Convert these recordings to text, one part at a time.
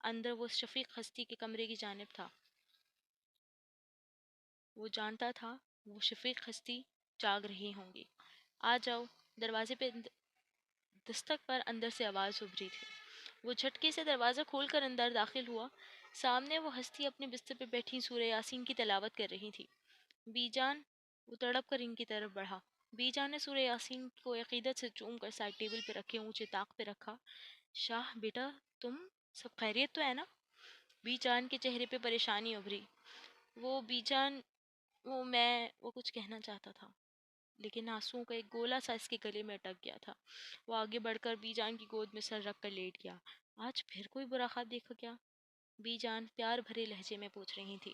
اندر وہ شفیق ہستی کے کمرے کی جانب تھا۔ وہ جانتا تھا وہ شفیق ہستی جاگ رہی ہوں گی۔ آ جاؤ۔ دروازے پہ دستک پر اندر سے آواز ابھری تھی۔ وہ جھٹکے سے دروازہ کھول کر اندر داخل ہوا۔ سامنے وہ ہستی اپنے بستر پہ بیٹھی سورہ یاسین کی تلاوت کر رہی تھی۔ بی جان، وہ تڑپ کر ان کی طرف بڑھا۔ بی جان نے سورہ یاسین کو عقیدت سے چوم کر سائڈ ٹیبل پہ رکھے اونچے طاق پہ رکھا۔ شاہ بیٹا، تم سب خیریت تو ہے نا؟ بی جان کے چہرے پہ پریشانی ابھری۔ وہ بی جان، وہ کچھ کہنا چاہتا تھا، لیکن آنسوؤں کا ایک گولا سا اس کے گلے میں اٹک گیا تھا۔ وہ آگے بڑھ کر بی جان کی گود میں سر رکھ کر لیٹ گیا۔ آج پھر کوئی برا خواب دیکھا کیا؟ بی جان پیار بھرے لہجے میں پوچھ رہی تھی،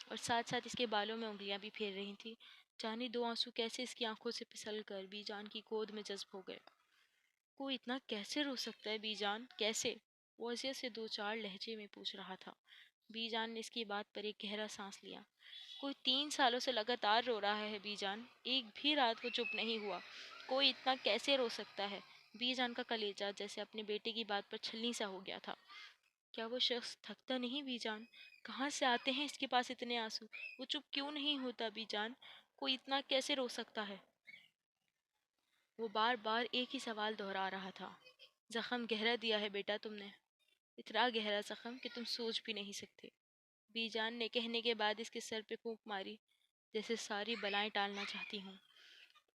اور ساتھ ساتھ اس کے بالوں میں انگلیاں بھی پھیر رہی تھی۔ جانے دو آنسو کیسے اس کی آنکھوں سے پھسل کر بی جان کی گود میں جذب ہو گئے۔ کوئی اتنا کیسے رو سکتا ہے بی جان، کیسے؟ وہ اذیت سے دو چار لہجے میں پوچھ رہا تھا۔ بی جان نے اس کی بات پر ایک گہرا سانس لیا۔ کوئی 3 سالوں سے لگاتار رو رہا ہے بی جان، ایک بھی رات وہ چپ نہیں ہوا۔ کوئی اتنا کیسے رو سکتا ہے؟ بی جان کا کلیجہ جیسے اپنے بیٹے کی بات پر چھلنی سا ہو گیا تھا۔ کیا وہ شخص تھکتا نہیں بی جان؟ کہاں سے آتے ہیں اس کے پاس اتنے آنسو؟ وہ چپ کیوں نہیں ہوتا بی جان؟ کوئی اتنا کیسے رو سکتا ہے؟ وہ بار بار ایک ہی سوال دہرا رہا تھا۔ زخم گہرا دیا ہے بیٹا تم نے، اتنا گہرا زخم کہ تم سوچ بھی نہیں سکتے۔ بی جان نے کہنے کے بعد اس کے سر پہ پھونک ماری، جیسے ساری بلائیں ٹالنا چاہتی ہوں۔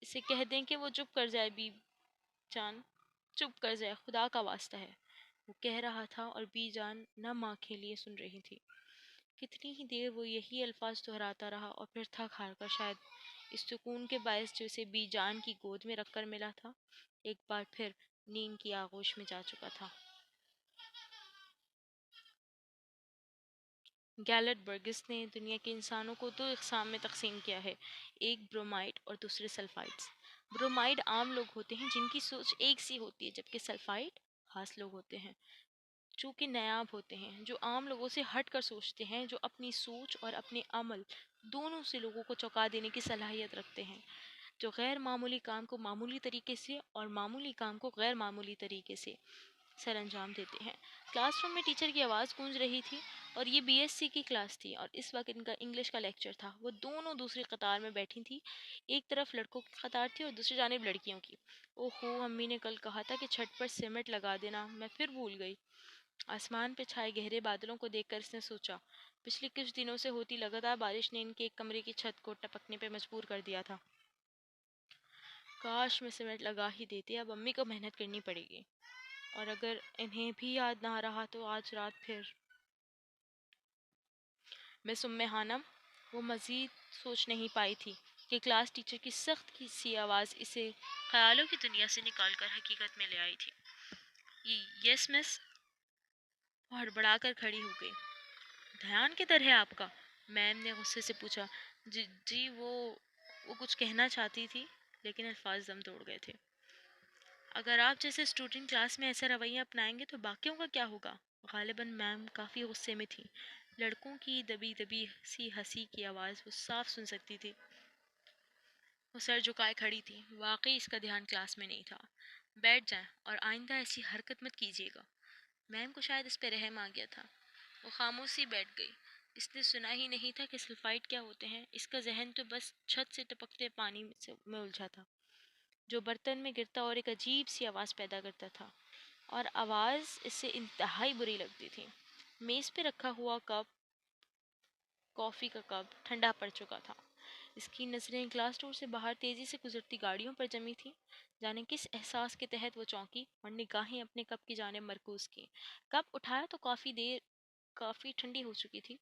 اسے کہہ دیں کہ وہ چپ کر جائے بی جان، چپ کر جائے، خدا کا واسطہ ہے، وہ کہہ رہا تھا، اور بی جان نم آنکھیں لیے سن رہی تھی۔ کتنی ہی دیر وہ یہی الفاظ دہراتا رہا، اور پھر تھک ہار کر شاید اس سکون کے باعث جو اسے بی جان کی گود میں رکھ کر ملا تھا، ایک بار پھر نیند کی آغوش میں جا چکا تھا۔ گیلٹ برگس نے دنیا کے انسانوں کو 2 اقسام میں تقسیم کیا ہے، ایک برومائڈ اور دوسرے سلفائڈز۔ برومائڈ عام لوگ ہوتے ہیں جن کی سوچ ایک سی ہوتی ہے، جبکہ سلفائڈ خاص لوگ ہوتے ہیں جو کہ نایاب ہوتے ہیں، جو عام لوگوں سے ہٹ کر سوچتے ہیں، جو اپنی سوچ اور اپنے عمل دونوں سے لوگوں کو چونکا دینے کی صلاحیت رکھتے ہیں، جو غیر معمولی کام کو معمولی طریقے سے اور معمولی کام کو غیر معمولی طریقے سے سر انجام دیتے ہیں۔ کلاس روم میں ٹیچر کی آواز گونج رہی تھی، اور یہ بی ایس سی کی کلاس تھی، اور اس وقت ان کا انگلش کا لیکچر تھا۔ وہ دونوں دوسری قطار میں بیٹھی تھی، ایک طرف لڑکوں کی قطار تھی اور دوسری جانب لڑکیوں کی۔ اوہ ہو، امی نے کل کہا تھا کہ چھت پر سیمنٹ لگا دینا، میں پھر بھول گئی۔ آسمان پہ چھائے گہرے بادلوں کو دیکھ کر اس نے سوچا، پچھلے کچھ دنوں سے ہوتی لگاتار بارش نے ان کے ایک کمرے کی چھت کو ٹپکنے پہ مجبور کر دیا تھا۔ کاش میں سیمنٹ لگا ہی دیتے، اب امی کو محنت کرنی پڑے گی، اور اگر انہیں بھی یاد نہ رہا تو آج رات پھر مس ام ہانم۔ وہ مزید سوچ نہیں پائی تھی کہ کلاس ٹیچر کی سخت کی سی آواز اسے خیالوں کی دنیا سے نکال کر حقیقت میں لے آئی تھی۔ یس مس، وہ ہڑبڑا کر کھڑی ہو گئی۔ دھیان کدھر ہے آپ کا؟ میم نے غصے سے پوچھا۔ جی وہ کچھ کہنا چاہتی تھی، لیکن الفاظ دم توڑ گئے تھے۔ اگر آپ جیسے اسٹوڈنٹ کلاس میں ایسا رویہ اپنائیں گے تو باقیوں کا کیا ہوگا؟ غالباً میم کافی غصے میں تھیں۔ لڑکوں کی دبی دبی سی ہنسی کی آواز وہ صاف سن سکتی تھی۔ وہ سر جھکائے کھڑی تھی، واقعی اس کا دھیان کلاس میں نہیں تھا۔ بیٹھ جائیں اور آئندہ ایسی حرکت مت کیجیے گا۔ میم کو شاید اس پہ رحم آ گیا تھا۔ وہ خاموشی بیٹھ گئی۔ اس نے سنا ہی نہیں تھا کہ سلفائڈ کیا ہوتے ہیں۔ اس کا ذہن تو بس چھت سے ٹپکتے پانی میں الجھا تھا، جو برتن میں گرتا اور ایک عجیب سی آواز پیدا کرتا تھا، اور آواز اس سے انتہائی بری لگتی تھی۔ میز پہ رکھا ہوا کافی کا کپ ٹھنڈا پڑ چکا تھا۔ اس کی نظریں کلاس ڈور سے باہر تیزی سے گزرتی گاڑیوں پر جمی تھیں۔ جانے کس احساس کے تحت وہ چونکی اور نگاہیں اپنے کپ کی جانب مرکوز کی۔ کپ اٹھایا تو کافی ٹھنڈی ہو چکی تھی۔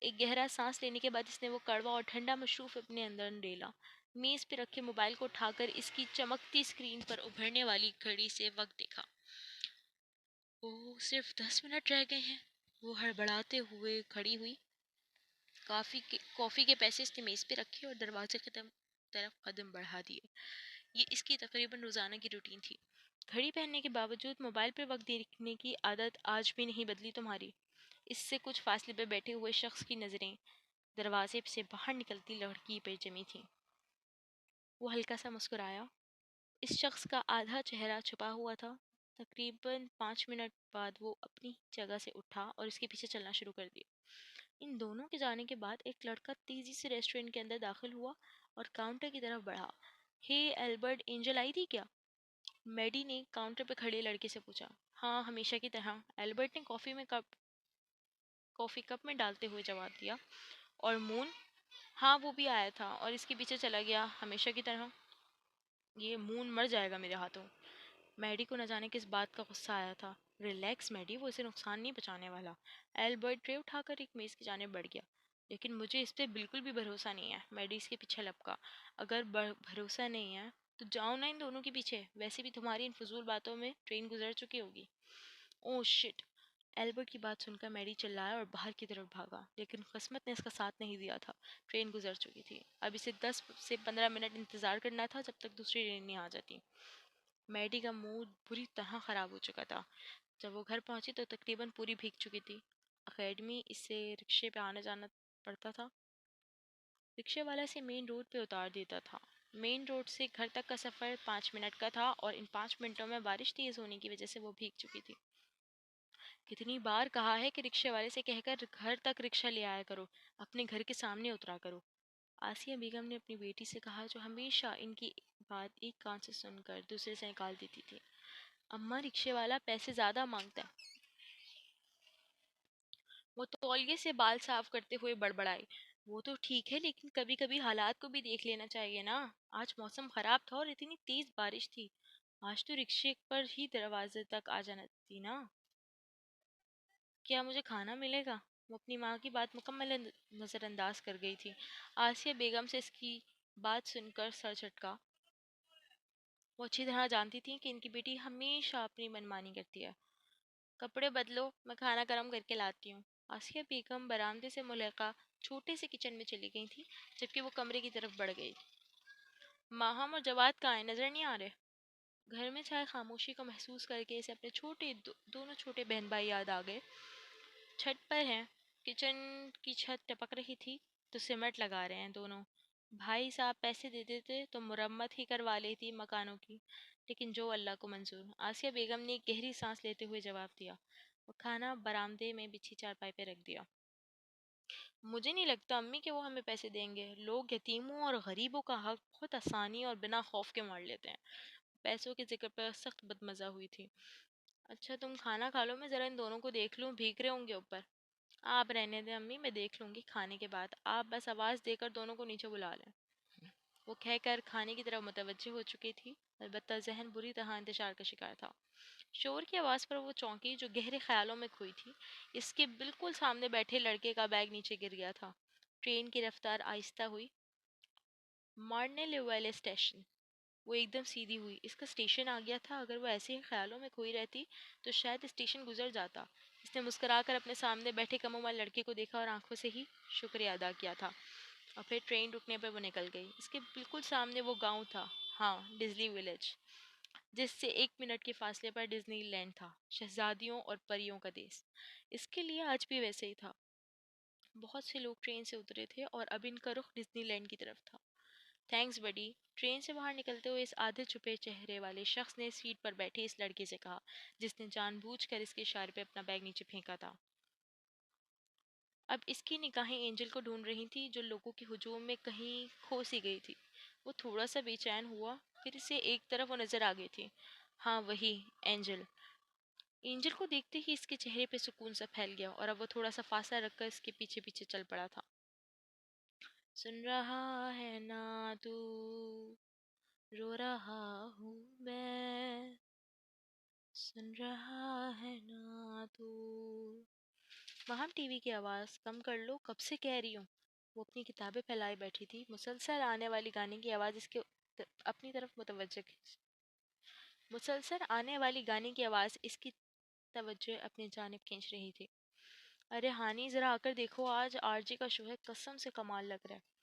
ایک گہرا سانس لینے کے بعد اس نے وہ کڑوا اور ٹھنڈا مشروب اپنے اندر ڈیلا۔ میز پہ رکھے موبائل کو اٹھا کر اس کی چمکتی اسکرین پر ابھرنے والی گھڑی سے وقت دیکھا۔ صرف 10 منٹ رہ گئے ہیں۔ وہ ہڑبڑاتے ہوئے کھڑی ہوئی۔ کافی کے پیسے اس نے میز پہ رکھے اور دروازے کی طرف قدم بڑھا دیے۔ یہ اس کی تقریباً روزانہ کی روٹین تھی۔ گھڑی پہننے کے باوجود موبائل پہ وقت دیکھنے کی عادت آج بھی نہیں بدلی تمہاری؟ اس سے کچھ فاصلے پہ بیٹھے ہوئے شخص کی نظریں دروازے سے باہر نکلتی لڑکی پہ جمی تھیں۔ وہ ہلکا سا مسکرایا۔ اس شخص کا آدھا چہرہ چھپا ہوا تھا، تقریباً 5 منٹ بعد وہ اپنی جگہ سے اٹھا اور اس کے پیچھے چلنا شروع کر دیا۔ ان دونوں کے جانے کے بعد ایک لڑکا تیزی سے ریسٹورینٹ کے اندر داخل ہوا اور کاؤنٹر کی طرف بڑھا۔ ہے البرٹ، اینجل آئی تھی کیا؟ میڈی نے کاؤنٹر پہ کھڑے لڑکے سے پوچھا۔ ہاں، ہمیشہ کی طرح، البرٹ نے کافی کپ میں ڈالتے ہوئے جواب دیا۔ اور مون؟ ہاں، وہ بھی آیا تھا اور اس کے پیچھے چلا گیا، ہمیشہ کی طرح۔ یہ مون مر جائے گا میرے ہاتھوں۔ میڈی کو نہ جانے کس بات کا غصہ آیا تھا۔ ریلیکس میڈی، وہ اسے نقصان نہیں پہنچانے والا۔ البرٹ ٹرے اٹھا کر ایک میز کی جانب بڑھ گیا۔ لیکن مجھے اس پہ بالکل بھی بھروسہ نہیں ہے، میڈی اس کے پیچھے لپکا۔ اگر بھروسہ نہیں ہے تو جاؤ نا ان دونوں کے پیچھے، ویسے بھی تمہاری ان فضول باتوں میں ٹرین گزر چکی ہوگی۔ اوہ شٹ! البرٹ کی بات سن کر میری چلایا اور باہر کی طرف بھاگا، لیکن قسمت نے اس کا ساتھ نہیں دیا تھا۔ ٹرین گزر چکی تھی۔ اب اسے 10 سے 15 منٹ انتظار کرنا تھا جب تک دوسری ٹرین نہیں آ جاتی۔ میڈی کا موڈ بری طرح خراب ہو چکا تھا۔ جب وہ گھر پہنچی تو تقریباً پوری بھیگ چکی تھی۔ اکیڈمی اسے رکشے پہ آنا جانا پڑتا تھا۔ رکشے والا اسے مین روڈ پہ اتار دیتا تھا۔ مین روڈ سے گھر تک کا سفر 5 منٹ کا تھا اور ان 5 منٹوں میں بارش تیز ہونے کی وجہ سے وہ بھیگ چکی تھی۔ کتنی بار کہا ہے کہ رکشے والے سے کہہ کر گھر تک رکشہ لے آیا کرو، اپنے گھر کے سامنے اترا کرو، آسیہ بیگم نے اپنی بیٹی سے کہا، جو ہمیشہ ان کی بات ایک کان سے سن کر دوسرے سے نکال دیتی تھی۔ اماں، رکشے والا پیسے زیادہ مانگتا ہے۔ وہ تولیے سے بال صاف کرتے ہوئے بڑبڑائی۔ وہ تو ٹھیک ہے، لیکن کبھی کبھی حالات کو بھی دیکھ لینا چاہیے نا۔ آج موسم خراب تھا اور اتنی تیز بارش تھی۔ آج تو رکشے پر ہی دروازے تک آ جانا تھی نا۔ کیا مجھے کھانا ملے گا؟ وہ اپنی ماں کی بات مکمل نظر انداز کر گئی تھی۔ آسیہ بیگم سے اس کی بات سن کر سر جھٹکا۔ وہ اچھی طرح جانتی تھی کہ ان کی بیٹی ہمیشہ اپنی منمانی کرتی ہے۔ کپڑے بدلو، میں کھانا گرم کر کے لاتی ہوں۔ آسیہ بیگم برآمدے سے ملحقہ چھوٹے سے کچن میں چلی گئی تھی، جبکہ وہ کمرے کی طرف بڑھ گئی۔ ماہم اور جواد کہاں ہیں؟ نظر نہیں آ رہے۔ گھر میں چھائے خاموشی کو محسوس کر کے اسے اپنے دونوں چھوٹے بہن بھائی یاد آ گئے۔ چھت پر ہیں۔ کچن کی چھت ٹپک رہی تھی تو سیمنٹ لگا رہے ہیں دونوں۔ بھائی صاحب پیسے دے دیتے تو مرمت ہی کروا لیتی مکانوں کی، لیکن جو اللہ کو منظور۔ آسیہ بیگم نے ایک گہری سانس لیتے ہوئے جواب دیا۔ وہ کھانا برآمدے میں بچھی چارپائی پہ رکھ دیا۔ مجھے نہیں لگتا امی کہ وہ ہمیں پیسے دیں گے۔ لوگ یتیموں اور غریبوں کا حق بہت آسانی اور بنا خوف کے مار لیتے ہیں۔ پیسوں کے ذکر پر سخت بدمزہ ہوئی تھی۔ اچھا تم کھانا کھا لو، میں ذرا ان دونوں کو دیکھ لوں، بھیگ رہے ہوں گے اوپر۔ آپ رہنے دیں امی، میں دیکھ لوں گی کھانے کے بعد، آپ بس آواز دے کر دونوں کو نیچے بلا لیں۔ وہ کہہ کر کھانے کی طرف متوجہ ہو چکی تھی، البتہ ذہن بری طرح انتشار کا شکار تھا۔ شور کی آواز پر وہ چونکی، جو گہرے خیالوں میں کھوئی تھی۔ اس کے بالکل سامنے بیٹھے لڑکے کا بیگ نیچے گر گیا تھا۔ ٹرین کی رفتار آہستہ ہوئی۔ مارنے لیویلے اسٹیشن۔ وہ ایک دم سیدھی ہوئی۔ اس کا اسٹیشن آ گیا تھا۔ اگر وہ ایسے ہی خیالوں میں کھوئی رہتی تو شاید اسٹیشن گزر جاتا۔ اس نے مسکرا کر اپنے سامنے بیٹھے کم عمر لڑکے کو دیکھا اور آنکھوں سے ہی شکریہ ادا کیا تھا، اور پھر ٹرین رکنے پر وہ نکل گئی۔ اس کے بالکل سامنے وہ گاؤں تھا، ہاں، ڈزلی ولیج، جس سے 1 منٹ کے فاصلے پر ڈزنی لینڈ تھا، شہزادیوں اور پریوں کا دیس۔ اس کے لیے آج بھی ویسے ہی تھا۔ بہت سے لوگ ٹرین سے اترے تھے اور اب ان کا رخ ڈزنی لینڈ کی طرف تھا۔ تھینکس بڈی، ٹرین سے باہر نکلتے ہوئے اس آدھے چھپے چہرے والے شخص نے سیٹ پر بیٹھے اس لڑکے سے کہا، جس نے جان بوجھ کر اس کے اشارے پہ اپنا بیگ نیچے پھینکا تھا۔ اب اس کی نگاہیں اینجل کو ڈھونڈ رہی تھی، جو لوگوں کے ہجوم میں کہیں کھو سی گئی تھی۔ وہ تھوڑا سا بے چین ہوا، پھر اسے ایک طرف وہ نظر آ گئی تھی۔ ہاں وہی، اینجل۔ اینجل کو دیکھتے ہی اس کے چہرے پہ سکون سا پھیل گیا، اور اب وہ تھوڑا سا فاصلہ رکھ کر اس کے پیچھے پیچھے چل پڑا تھا۔ سن رہا ہے نا تو، رو رہا ہوں میں، سن رہا ہے نا تو۔ وہاں ٹی وی کی آواز کم کر لو، کب سے کہہ رہی ہوں۔ وہ اپنی کتابیں پھیلائے بیٹھی تھی، مسلسل آنے والی گانے کی آواز اس کے اپنی طرف مسلسل آنے والی گانے کی آواز اس کی توجہ اپنی جانب کھینچ رہی تھی۔ ارے ہانی، ذرا آ کر دیکھو، آج آر جے کا شو ہے، قسم سے کمال لگ رہا ہے۔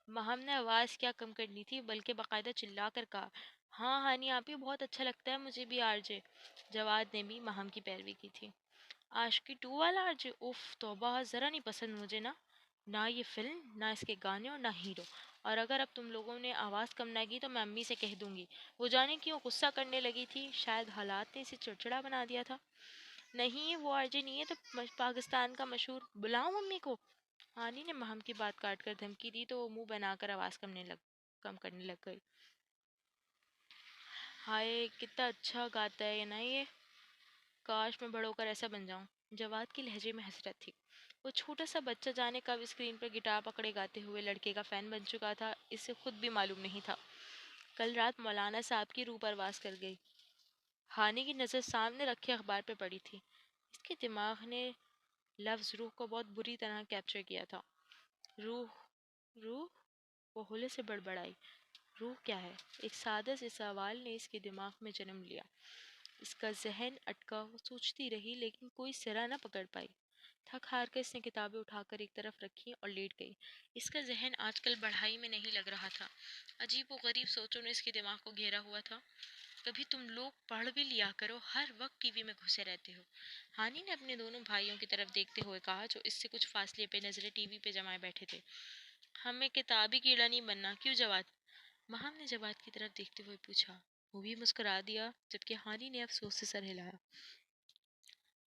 مہم نے آواز کیا کم کرنی تھی، بلکہ باقاعدہ چلا کر کہا، ہاں ہانی آپ ہی، بہت اچھا لگتا ہے مجھے بھی آر جے۔ جواد نے بھی مہم کی پیروی کی تھی۔ عاشقی 2 والا آر جے؟ اوف توبہ، ذرا نہیں پسند مجھے، نہ یہ فلم، نہ اس کے گانے، اور نہ ہیرو۔ اور اگر اب تم لوگوں نے آواز کم نہ کی تو میں امی سے کہہ دوں گی۔ وہ جانے کیوں غصہ کرنے لگی تھی، شاید حالات نے اسے چڑچڑا بنا دیا تھا۔ نہیں وہ آرجے نہیں ہے تو پاکستان کا مشہور، بلاؤں امی کو؟ ہانی نے مہم کی بات کاٹ کر دھمکی دی تو وہ منہ بنا کر آواز کم کرنے لگ گئی۔ ہائے کتنا اچھا گاتا ہے نا یہ، کاش میں بڑھ ہو کر ایسا بن جاؤں۔ جواد کے لہجے میں حسرت تھی۔ وہ چھوٹا سا بچہ جانے کب اسکرین پر گٹار پکڑے گاتے ہوئے لڑکے کا فین بن چکا تھا، اسے خود بھی معلوم نہیں تھا۔ کل رات مولانا صاحب کی روح پرواز کر گئی۔ ہانی کی نظر سامنے رکھے اخبار پہ پڑی تھی۔ اس کے دماغ نے لفظ روح کو بہت بری طرح کیپچر کیا تھا۔ روح، روح؟ وہ ہولے سے بڑبڑائی۔ روح کیا ہے؟ ایک سادہ سے سوال نے اس کے دماغ میں جنم لیا۔ اس کا ذہن اٹکا، وہ سوچتی رہی لیکن کوئی سرا نہ پکڑ پائی۔ تھک ہار کر اس نے کتابیں اٹھا کر ایک طرف رکھی اور لیٹ گئی۔ اس کا ذہن آج کل پڑھائی میں نہیں لگ رہا تھا۔ عجیب و غریب سوچوں نے اس کے دماغ کو گھیرا ہوا تھا۔ کبھی تم لوگ پڑھ بھی لیا کرو، ہر وقت ٹی وی میں گھسے رہتے ہو، ہانی نے اپنے دونوں بھائیوں کی طرف دیکھتے ہوئے کہا جو اس سے کچھ فاصلے پہ نظریں ٹی وی پہ جمائے بیٹھے تھے۔ ہمیں کتابی کیڑا نہیں بننا، کیوں جواد؟ مہم نے جواد کی طرف دیکھتے ہوئے پوچھا۔ وہ بھی مسکرا دیا جبکہ ہانی نے افسوس سے سر ہلایا۔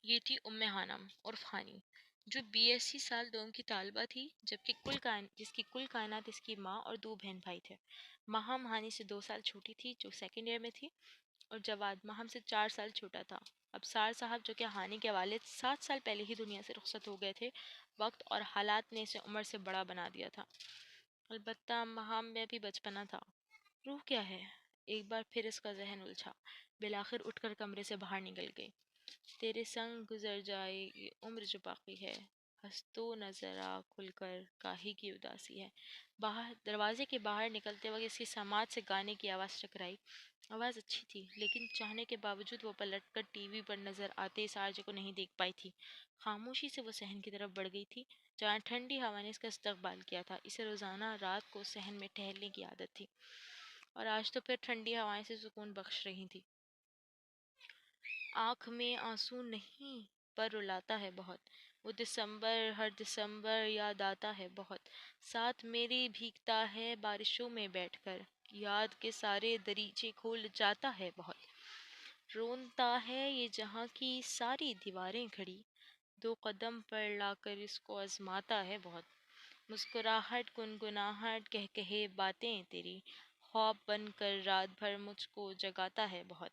یہ تھی ہانم عرف ہانی، جو بی ایس سی سال دوم کی طالبہ تھی، جس کی کل کائنات اس کی ماں اور دو بہن بھائی تھے۔ مہم ہانی سے 2 سال چھوٹی تھی جو سیکنڈ ایئر میں تھی، اور جواد مہم سے 4 سال چھوٹا تھا۔ اب سار صاحب جو کہ ہانی کے والد 7 سال پہلے ہی دنیا سے رخصت ہو گئے تھے، وقت اور حالات نے اسے عمر سے بڑا بنا دیا تھا۔ البتہ مہم میں بھی بچپنا تھا۔ روح کیا ہے؟ ایک بار پھر اس کا ذہن الجھا۔ بالآخر اٹھ کر کمرے سے باہر نکل گئی۔ تیرے سنگ گزر جائے یہ عمر جو باقی ہے، ہنس تو نظر آ کھل کر، کاہے کی اداسی ہے۔ دروازے کے باہر نکلتے وقت اس کی سماعت سے گانے کی آواز ٹکرائی۔ آواز اچھی تھی لیکن چاہنے کے باوجود وہ پلٹ کر ٹی وی پر نظر آتے اس آرجے کو نہیں دیکھ پائی تھی۔ خاموشی سے وہ صحن کی طرف بڑھ گئی تھی جہاں ٹھنڈی ہوا نے اس کا استقبال کیا تھا۔ اسے روزانہ رات کو صحن میں ٹہلنے کی عادت تھی اور آج تو پھر ٹھنڈی ہوائیں سے سکون بخش رہی تھی۔ آنکھ میں آنسو نہیں پر رلاتا ہے بہت، وہ دسمبر، ہر دسمبر یاد آتا ہے بہت، ساتھ میری بھیگتا ہے بارشوں میں بیٹھ کر، یاد کے سارے دریچے کھول جاتا ہے بہت، رونتا ہے یہ جہاں کی ساری دیواریں کھڑی، 2 قدم پر لا کر اس کو آزماتا ہے بہت، مسکراہٹ گنگناہٹ کہے باتیں تیری، خواب بن کر رات بھر مجھ کو جگاتا ہے بہت،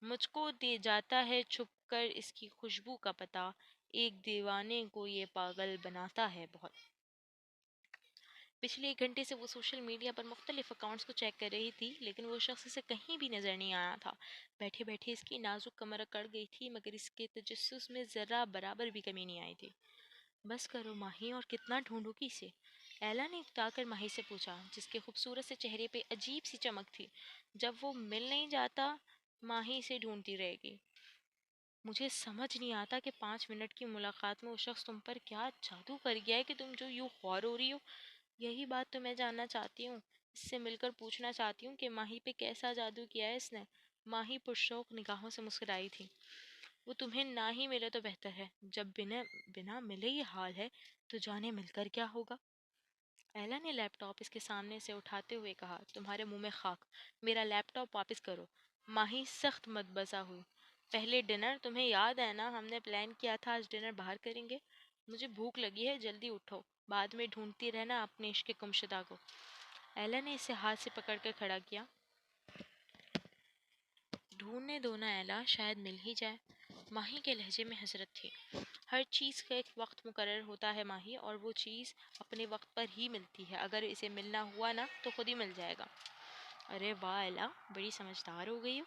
مجھ کو دے جاتا ہے چھپ کر اس کی خوشبو کا پتہ، ایک دیوانے کو یہ پاگل بناتا ہے بہت۔ پچھلے 1 گھنٹے سے وہ سوشل میڈیا پر مختلف اکاؤنٹس کو چیک کر رہی تھی لیکن وہ شخص اسے کہیں بھی نظر نہیں آیا تھا۔ بیٹھے بیٹھے اس کی نازک کمر اکڑ گئی تھی مگر اس کے تجسس میں ذرہ برابر بھی کمی نہیں آئی تھی۔ بس کرو ماہی، اور کتنا ڈھونڈوں گی اسے؟ ایلا نے اکتا کر ماہی سے پوچھا جس کے خوبصورت سے چہرے پہ عجیب سی چمک تھی۔ جب وہ مل نہیں جاتا ماہی اسے ڈھونڈتی رہے گی۔ مجھے سمجھ نہیں آتا کہ 5 منٹ کی ملاقات میں وہ شخص تم پر کیا جادو کر گیا ہے کہ تم جو یوں خوار ہو رہی ہو۔ یہی بات تو میں جاننا چاہتی ہوں، اس سے مل کر پوچھنا چاہتی ہوں کہ ماہی پہ کیسا جادو کیا ہے اس نے۔ ماہی پرشوق نگاہوں سے مسکرائی تھی۔ وہ تمہیں نہ ہی ملے تو بہتر ہے، جب بنا ملے یہ حال ہے تو جانے مل کر کیا ہوگا؟ ایلا نے لیپ ٹاپ اس کے سامنے سے اٹھاتے ہوئے کہا، تمہارے منہ میں خاک، میرا لیپ ٹاپ واپس کرو۔ ماہی سخت متبضع ہوئی۔ پہلے ڈنر، تمہیں یاد ہے نا ہم نے پلان کیا تھا آج ڈنر باہر کریں گے؟ مجھے بھوک لگی ہے، جلدی اٹھو، بعد میں ڈھونڈتی رہنا اپنے عشق گمشدہ کو۔ ایلا نے اسے ہاتھ سے پکڑ کر کھڑا کیا۔ ڈھونڈنے دو نا ایلا، شاید مل ہی جائے۔ ماہی کے لہجے میں حسرت تھی۔ ہر چیز کا ایک وقت مقرر ہوتا ہے ماہی، اور وہ چیز اپنے وقت پر ہی ملتی ہے، اگر اسے ملنا ہوا نا تو خود ہی مل جائے گا۔ ارے واہ ایلا، بڑی سمجھدار ہو گئی ہو۔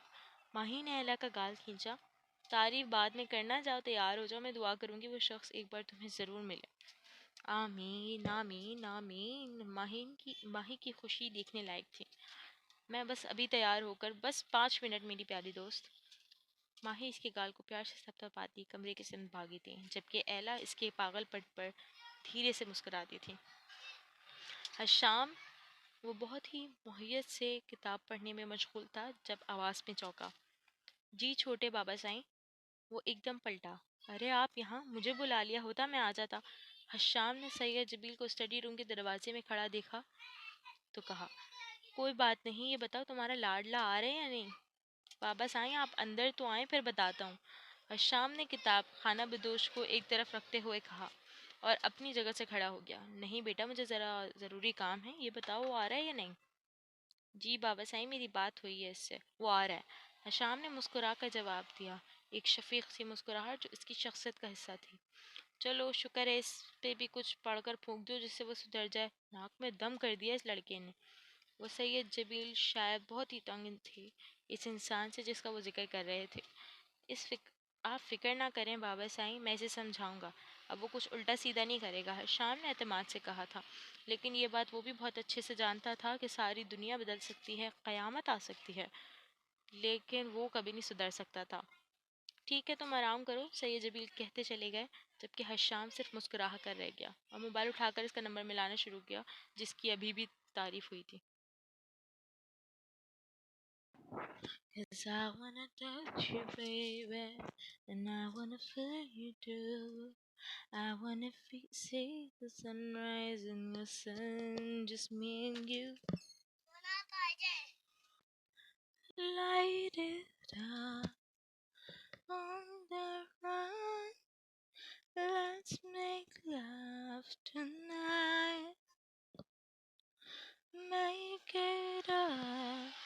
ماہی نے ایلا کا گال کھینچا۔ تعریف بعد میں کرنا، جاؤ تیار ہو جاؤ، میں دعا کروں گی وہ شخص ایک بار تمہیں ضرور ملے۔ آمین آمین آمین۔ ماہی کی خوشی دیکھنے لائق تھی۔ میں بس ابھی تیار ہو کر، بس 5 منٹ میری پیاری دوست۔ ماہی اس کے گال کو پیار سے تھپتھپاتی کمرے کے سمت بھاگی تھی جبکہ ایلا اس کے پاگل پن پر دھیرے سے مسکراتی تھی۔ شام وہ بہت ہی محیط سے کتاب پڑھنے میں مشغول تھا جب آواز میں چونکا۔ جی چھوٹے بابا سائیں۔ وہ ایک دم پلٹا۔ ارے آپ یہاں، مجھے بلا لیا ہوتا میں آ جاتا۔ حشام نے سید جبیل کو اسٹڈی روم کے دروازے میں کھڑا دیکھا تو کہا کوئی بات نہیں، یہ بتاؤ تمہارا لاڈلا آ رہے یا نہیں؟ بابا سائیں آپ اندر تو آئیں پھر بتاتا ہوں۔ شام نے کتاب خانہ بدوش کو ایک طرف رکھتے ہوئے کہا اور اپنی جگہ سے کھڑا ہو گیا۔ نہیں بیٹا، مجھے ذرا ضروری کام ہے، یہ بتاؤ وہ آ رہا ہے یا نہیں؟ جی بابا سائیں، میری بات ہوئی ہے اس سے، وہ آ رہا ہے۔ شام نے مسکرا کر جواب دیا، ایک شفیق سی مسکراہٹ جو اس کی شخصیت کا حصہ تھی۔ چلو شکر ہے، اس پہ بھی کچھ پڑھ کر پھونک دو جس سے وہ سدھر جائے۔ ناک میں دم کر دیا اس لڑکے نے۔ وہ سید جبیل شاید بہت ہی تنگ تھی اس انسان سے جس کا وہ ذکر کر رہے تھے۔ آپ فکر نہ کریں بابا سائیں، میں اسے سمجھاؤں گا، اب وہ کچھ الٹا سیدھا نہیں کرے گا، شام نے اعتماد سے کہا تھا۔ لیکن یہ بات وہ بھی بہت اچھے سے جانتا تھا کہ ساری دنیا بدل سکتی ہے، قیامت آ سکتی ہے، لیکن وہ کبھی نہیں سدھر سکتا تھا۔ ٹھیک ہے تم آرام کرو، سید جبیل کہتے چلے گئے، جبکہ حشام صرف مسکرا کر رہ گیا اور موبائل اٹھا کر اس کا نمبر ملانا شروع کیا جس کی ابھی بھی تعریف ہوئی تھی۔ Cause I wanna touch you, baby, and I wanna feel you too. I wanna see the sunrise and the sun, just me and you. Light it up on the run. Let's make love tonight. Make it up.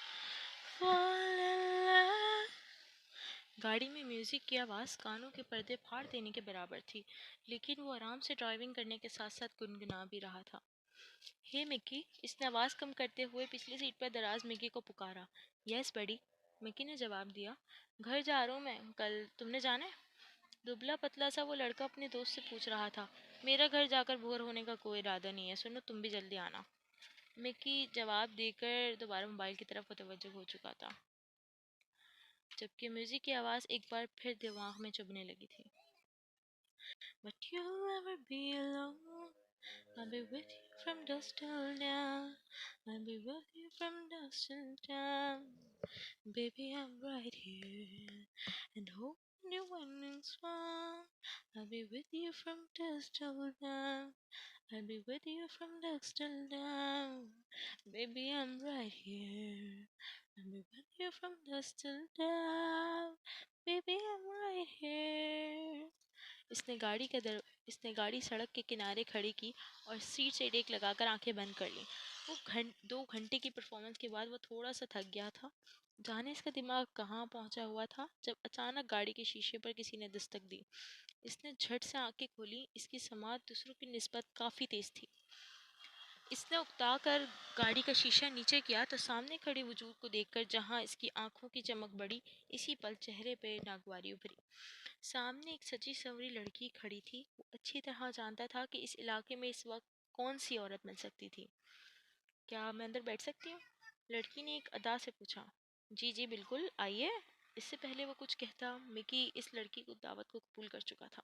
Fall in love. گاڑی میں music کی آواز کانوں کے پردے پھاڑ دینے کے برابر تھی، لیکن وہ آرام سے ڈرائیونگ کرنے کے ساتھ ساتھ گنگنا بھی رہا تھا۔ ہے مکی، اس نے آواز کم کرتے ہوئے پچھلی سیٹ پر دراز مکی کو پکارا۔ یس بڑی، مکی نے جواب دیا۔ گھر جا رہا ہوں میں، کل تم نے جانا ہے؟ دبلا پتلا سا وہ لڑکا اپنے دوست سے پوچھ رہا تھا۔ میرا گھر جا کر بور ہونے کا کوئی ارادہ نہیں ہے، سنو تم بھی جلدی آنا۔ مکی جواب دے کر دوبارہ موبائل کی طرف متوجہ ہو چکا تھا، جبکہ میوزک کی آواز ایک بار پھر دماغ میں چبھنے لگی تھی۔ But you'll never be alone. I'll be with you from dusk till dawn. I'll be with you from dusk till dawn. Baby, I'm right here and holding you when it's wrong. I'll be with you from dusk till dawn. I'll be with you from dusk till dawn. Baby, I'm right here. I'll be with you from dusk till dawn. Baby, I'm right here. اس نے گاڑی سڑک کے کنارے کھڑی کی اور set سے deck لگا کر آنکھیں بند کر لیں۔ وہ 2 گھنٹے کی پرفارمنس کے بعد وہ تھوڑا سا تھک گیا تھا۔ جانے اس کا دماغ کہاں پہنچا ہوا تھا جب اچانک گاڑی کے شیشے پر کسی نے دستک دی۔ اس نے جھٹ سے آنکھیں کھولی، اس کی سماعت دوسروں کی نسبت کافی تیز تھی۔ اس نے اکتا کر گاڑی کا شیشہ نیچے کیا تو سامنے کھڑے وجود کو دیکھ کر جہاں اس کی آنکھوں کی چمک بڑھی، اسی پل چہرے پہ ناگواری ابھری۔ سامنے ایک سجی سنوری لڑکی کھڑی تھی۔ وہ اچھی طرح جانتا تھا کہ اس علاقے میں اس وقت کون سی عورت مل سکتی تھی۔ کیا میں اندر بیٹھ سکتی ہوں؟ لڑکی نے ایک ادا سے پوچھا۔ جی جی بالکل، آئیے۔ اس سے پہلے وہ کچھ کہتا، مکی اس لڑکی کو دعوت کو قبول کر چکا تھا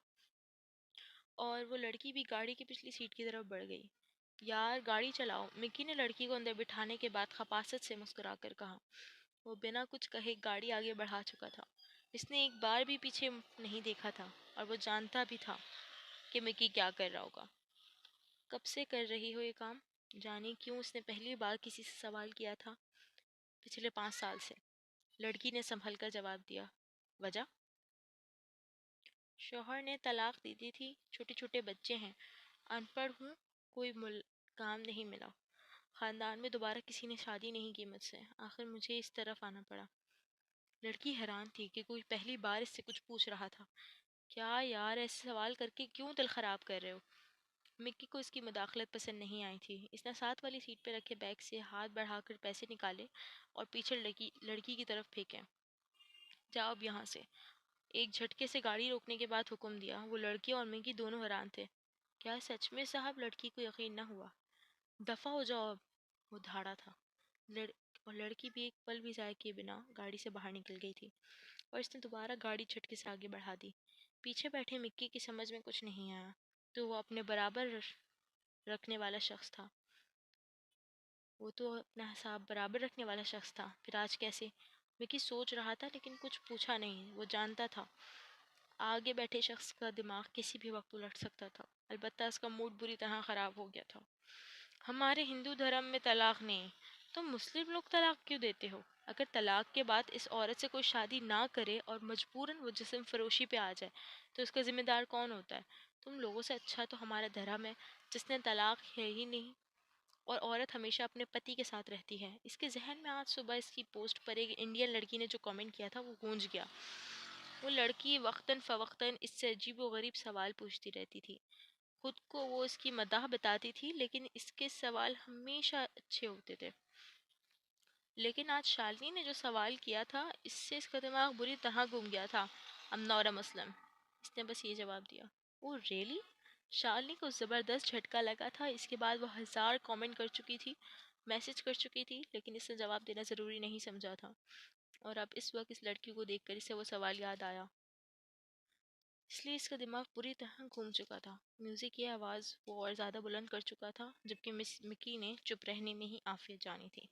اور وہ لڑکی بھی گاڑی کی پچھلی سیٹ کی طرف بڑھ گئی۔ یار گاڑی چلاؤ، مکی نے لڑکی کو اندر بٹھانے کے بعد خپاست سے مسکرا کر کہا۔ وہ بنا کچھ کہے گاڑی آگے بڑھا چکا تھا۔ اس نے ایک بار بھی پیچھے نہیں دیکھا تھا اور وہ جانتا بھی تھا کہ مکی کیا کر رہا ہوگا۔ کب سے کر رہی ہو یہ کام؟ جانے کیوں اس نے پہلی بار کسی سے سوال کیا تھا۔ پچھلے 5 سال سے، لڑکی نے سنبھل کر جواب دیا۔ وجہ؟ شوہر نے طلاق دی دی تھی، چھوٹے چھوٹے بچے ہیں، ان پڑھ ہوں، کوئی کام نہیں ملا، خاندان میں دوبارہ کسی نے شادی نہیں کی مجھ سے، آخر مجھے اس طرف آنا پڑا۔ لڑکی حیران تھی کہ کوئی پہلی بار اس سے کچھ پوچھ رہا تھا۔ کیا یار ایسے سوال کر کے کیوں دل خراب کر رہے ہو؟ مکی کو اس کی مداخلت پسند نہیں آئی تھی۔ اس نے ساتھ والی سیٹ پہ رکھے بیگ سے ہاتھ بڑھا کر پیسے نکالے اور پیچھے لڑکی کی طرف پھینکے۔ جاؤ اب یہاں سے۔ ایک جھٹکے سے گاڑی روکنے کے بعد حکم دیا۔ وہ لڑکی اور مکی دونوں حیران تھے۔ کیا سچ میں صاحب؟ لڑکی کو یقین نہ ہوا۔ دفع ہو جاؤ اب، وہ دھاڑا تھا۔ اور لڑکی بھی ایک پل بھی ضائع کیے بنا گاڑی سے باہر نکل گئی تھی اور اس نے دوبارہ گاڑی جھٹکے سے آگے بڑھا دی۔ پیچھے بیٹھے مکی کی سمجھ میں کچھ نہیں آیا، تو وہ اپنے برابر رکھنے والا شخص تھا۔ وہ تو اپنا حساب برابر رکھنے والا شخص تھا، پھر آج کیسے؟ مکی سوچ رہا تھا لیکن کچھ پوچھا نہیں۔ وہ جانتا تھا آگے بیٹھے شخص کا دماغ کسی بھی وقت الٹ سکتا تھا، البتہ اس کا موڈ بری طرح خراب ہو گیا تھا۔ ہمارے ہندو دھرم میں طلاق نہیں، تم مسلم لوگ طلاق کیوں دیتے ہو؟ اگر طلاق کے بعد اس عورت سے کوئی شادی نہ کرے اور مجبوراً وہ جسم فروشی پہ آ جائے تو اس کا ذمہ دار کون ہوتا ہے؟ تم لوگوں سے اچھا تو ہمارا دھرم ہے جس نے طلاق ہے ہی نہیں، اور عورت ہمیشہ اپنے پتی کے ساتھ رہتی ہے۔ اس کے ذہن میں آج صبح اس کی پوسٹ پر ایک انڈین لڑکی نے جو کامنٹ کیا تھا وہ گونج گیا۔ وہ لڑکی وقتاً فوقتاً اس سے عجیب و غریب سوال پوچھتی رہتی تھی۔ خود کو وہ اس کی مداح بتاتی تھی لیکن اس کے سوال ہمیشہ اچھے ہوتے تھے۔ لیکن آج شالنی نے جو سوال کیا تھا اس سے اس کا دماغ بری طرح گم گیا تھا۔ I'm not a Muslim۔ اس نے بس یہ جواب دیا۔ اوہ ریئلی؟ شالنی کو زبردست جھٹکا لگا تھا۔ اس کے بعد وہ ہزار کامنٹ کر چکی تھی، میسج کر چکی تھی، لیکن اس نے جواب دینا ضروری نہیں سمجھا تھا۔ اور اب اس وقت اس لڑکی کو دیکھ کر اسے وہ سوال یاد آیا، اس لیے اس کا دماغ پوری طرح گھوم چکا تھا۔ میوزک کی آواز وہ اور زیادہ بلند کر چکا تھا، جبکہ مس مکی نے چپ رہنے میں ہی عافیت جانی تھی۔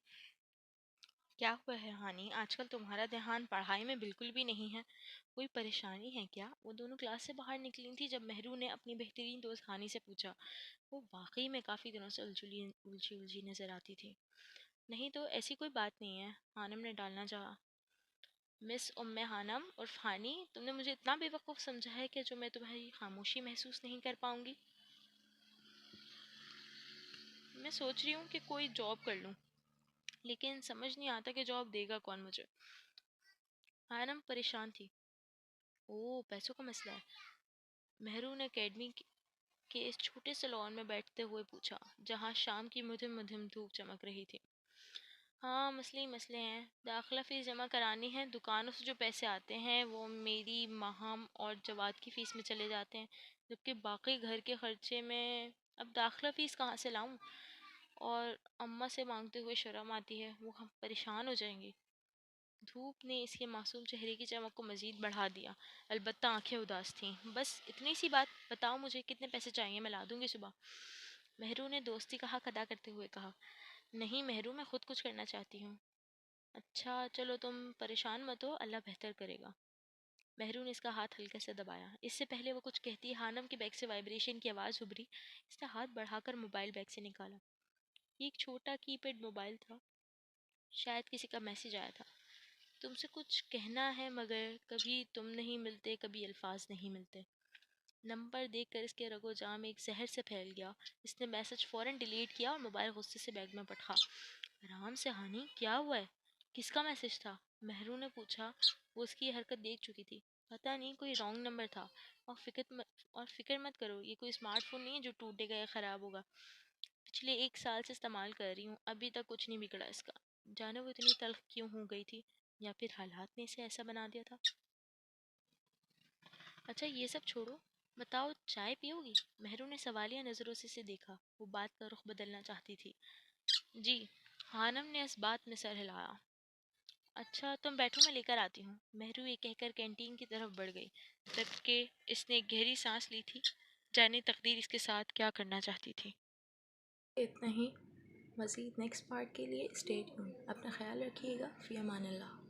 کیا ہوا ہے ہانی؟ آج کل تمہارا دھیان پڑھائی میں بالکل بھی نہیں ہے، کوئی پریشانی ہے کیا؟ وہ دونوں کلاس سے باہر نکلی تھی جب مہرو نے اپنی بہترین دوست ہانی سے پوچھا۔ وہ واقعی میں کافی دنوں سے الجھی نظر آتی تھی۔ نہیں تو ایسی کوئی بات نہیں ہے، ہانم نے ڈالنا چاہا۔ مس ہانم اور ہانی، تم نے مجھے اتنا بے وقوف سمجھا ہے کہ جو میں تمہاری خاموشی محسوس نہیں کر پاؤں گی؟ میں سوچ رہی ہوں کہ کوئی جاب کر لوں، لیکن سمجھ نہیں آتا کہ جاب دے گا کون مجھے۔ ہانم پریشان تھی۔ اوہ پیسوں کا مسئلہ ہے؟ مہرو نے اکیڈمی کے اس چھوٹے سے لان میں بیٹھتے ہوئے پوچھا جہاں شام کی مدھم مدھم دھوپ چمک رہی تھی۔ ہاں مسئلے ہی مسئلے ہیں، داخلہ فیس جمع کرانی ہے، دکانوں سے جو پیسے آتے ہیں وہ میری ماہم اور جواد کی فیس میں چلے جاتے ہیں، جبکہ باقی گھر کے خرچے میں اب داخلہ فیس کہاں سے لاؤں؟ اور اماں سے مانگتے ہوئے شرم آتی ہے، وہ ہم پریشان ہو جائیں گی۔ دھوپ نے اس کے معصوم چہرے کی چمک کو مزید بڑھا دیا، البتہ آنکھیں اداس تھیں۔ بس اتنی سی بات، بتاؤ مجھے کتنے پیسے چاہیے، میں لا دوں گی صبح۔ مہرو نے دوستی کا حق ادا کرتے ہوئے کہا۔ نہیں مہرو، میں خود کچھ کرنا چاہتی ہوں۔ اچھا چلو تم پریشان مت ہو، اللہ بہتر کرے گا۔ مہرو نے اس کا ہاتھ ہلکے سے دبایا۔ اس سے پہلے وہ کچھ کہتی ہانم کے بیگ سے وائبریشن کی آواز ابھری۔ اس نے ہاتھ بڑھا کر موبائل بیگ سے نکالا۔ یہ ایک چھوٹا کی پیڈ موبائل تھا، شاید کسی کا میسج آیا تھا۔ تم سے کچھ کہنا ہے مگر کبھی تم نہیں ملتے، کبھی الفاظ نہیں ملتے۔ نمبر دیکھ کر اس کے رگو جام ایک زہر سے پھیل گیا۔ اس نے میسج فوراً ڈیلیٹ کیا اور موبائل غصے سے بیگ میں پٹکا۔ آرام سے ہانی، کیا ہوا ہے؟ کس کا میسج تھا؟ مہرو نے پوچھا۔ وہ اس کی حرکت دیکھ چکی تھی۔ پتہ نہیں، کوئی رانگ نمبر تھا۔ اور فکر مت کرو، یہ کوئی اسمارٹ فون نہیں ہے جو ٹوٹے گا یا خراب ہوگا۔ پچھلے 1 سال سے استعمال کر رہی ہوں، ابھی تک کچھ نہیں بگڑا اس کا۔ جانے وہ اتنی تلخ کیوں ہو گئی تھی، یا پھر حالات نے اسے ایسا بنا دیا تھا۔ اچھا یہ سب چھوڑو، بتاؤ چائے پیو گی؟ مہرو نے سوالیہ نظروں سے اسے دیکھا۔ وہ بات کا رخ بدلنا چاہتی تھی۔ جی، خانم نے اس بات میں سر ہلایا۔ اچھا تم بیٹھو، میں لے کر آتی ہوں۔ مہرو یہ کہہ کر کینٹین کی طرف بڑھ گئی، جبکہ اس نے گہری سانس لی تھی، جانے تقدیر اس کے ساتھ کیا کرنا چاہتی تھی۔ اتنا ہی، مزید نیکسٹ پارٹ کے لیے اسٹے ٹیون، اپنا خیال رکھیے گا، فی امان اللہ۔